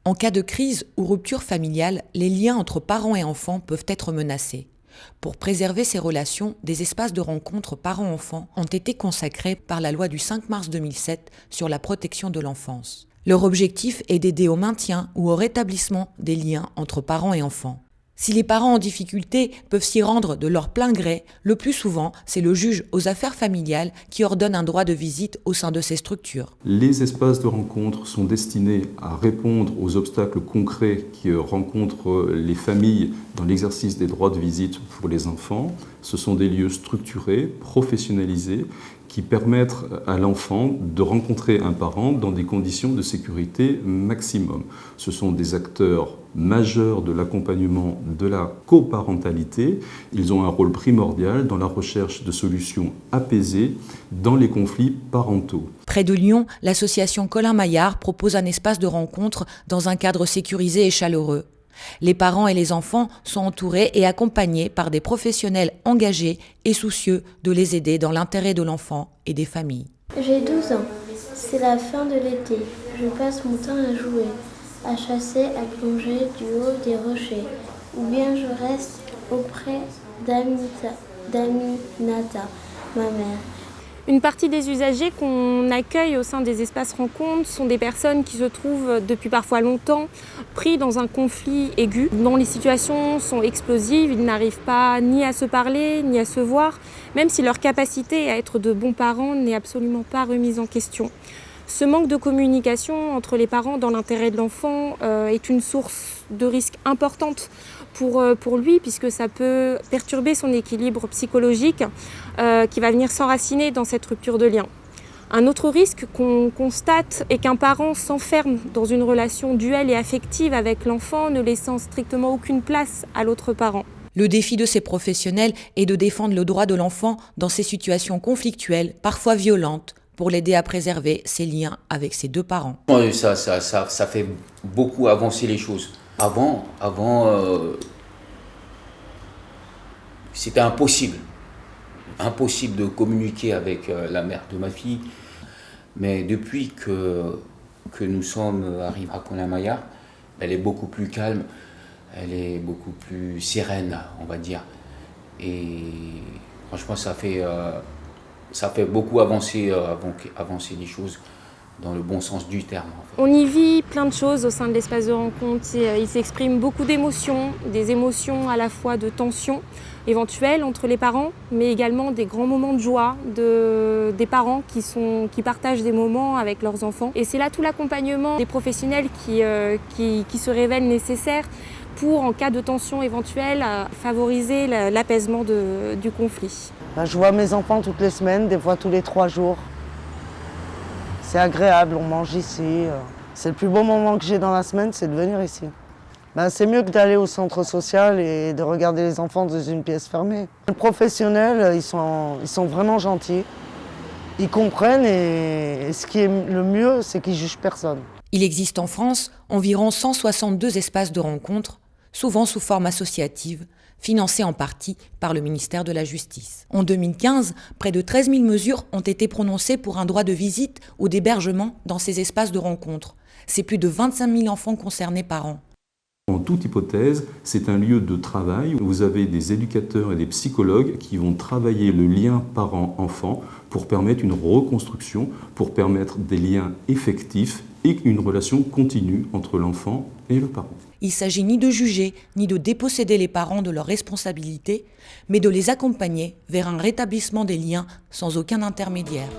En cas de crise ou rupture familiale, les liens entre parents et enfants peuvent être menacés. Pour préserver ces relations, des espaces de rencontre parents-enfants ont été consacrés par la loi du 5 mars 2007 sur la protection de l'enfance. Leur objectif est d'aider au maintien ou au rétablissement des liens entre parents et enfants. Si les parents en difficulté peuvent s'y rendre de leur plein gré, le plus souvent, c'est le juge aux affaires familiales qui ordonne un droit de visite au sein de ces structures. Les espaces de rencontre sont destinés à répondre aux obstacles concrets que rencontrent les familles dans l'exercice des droits de visite pour les enfants. Ce sont des lieux structurés, professionnalisés, qui permettent à l'enfant de rencontrer un parent dans des conditions de sécurité maximum. Ce sont des acteurs majeurs de l'accompagnement de la coparentalité. Ils ont un rôle primordial dans la recherche de solutions apaisées dans les conflits parentaux. Près de Lyon, l'association Colin Maillard propose un espace de rencontre dans un cadre sécurisé et chaleureux. Les parents et les enfants sont entourés et accompagnés par des professionnels engagés et soucieux de les aider dans l'intérêt de l'enfant et des familles. J'ai 12 ans. C'est la fin de l'été. Je passe mon temps à jouer, à chasser, à plonger du haut des rochers. Ou bien je reste auprès d'Aminata, ma mère. Une partie des usagers qu'on accueille au sein des espaces rencontres sont des personnes qui se trouvent depuis parfois longtemps pris dans un conflit aigu, dont les situations sont explosives, ils n'arrivent pas ni à se parler, ni à se voir, même si leur capacité à être de bons parents n'est absolument pas remise en question. Ce manque de communication entre les parents dans l'intérêt de l'enfant est une source de risque importante pour lui, puisque ça peut perturber son équilibre psychologique qui va venir s'enraciner dans cette rupture de lien. Un autre risque qu'on constate est qu'un parent s'enferme dans une relation duelle et affective avec l'enfant, ne laissant strictement aucune place à l'autre parent. Le défi de ces professionnels est de défendre le droit de l'enfant dans ces situations conflictuelles, parfois violentes, pour l'aider à préserver ses liens avec ses deux parents. Ça fait beaucoup avancer les choses. Avant, c'était impossible de communiquer avec la mère de ma fille. Mais depuis que nous sommes arrivés à Colin Maillard, elle est beaucoup plus calme, elle est beaucoup plus sereine, on va dire. Et franchement, ça fait beaucoup avancer les choses dans le bon sens du terme. En fait. On y vit plein de choses au sein de l'espace de rencontre. Il s'exprime beaucoup d'émotions, des émotions à la fois de tension éventuelle entre les parents, mais également des grands moments de joie des parents qui partagent des moments avec leurs enfants. Et c'est là tout l'accompagnement des professionnels qui se révèle nécessaire pour, en cas de tension éventuelle, favoriser l'apaisement du conflit. Je vois mes enfants toutes les semaines, des fois tous les 3 jours. C'est agréable, on mange ici. C'est le plus beau moment que j'ai dans la semaine, c'est de venir ici. C'est mieux que d'aller au centre social et de regarder les enfants dans une pièce fermée. Les professionnels, ils sont vraiment gentils. Ils comprennent et ce qui est le mieux, c'est qu'ils ne jugent personne. Il existe en France environ 162 espaces de rencontre, souvent sous forme associative, financés en partie par le ministère de la Justice. En 2015, près de 13 000 mesures ont été prononcées pour un droit de visite ou d'hébergement dans ces espaces de rencontre. C'est plus de 25 000 enfants concernés par an. En toute hypothèse, c'est un lieu de travail où vous avez des éducateurs et des psychologues qui vont travailler le lien parent-enfant pour permettre une reconstruction, pour permettre des liens effectifs et une relation continue entre l'enfant et le parent. Il ne s'agit ni de juger, ni de déposséder les parents de leurs responsabilités, mais de les accompagner vers un rétablissement des liens sans aucun intermédiaire.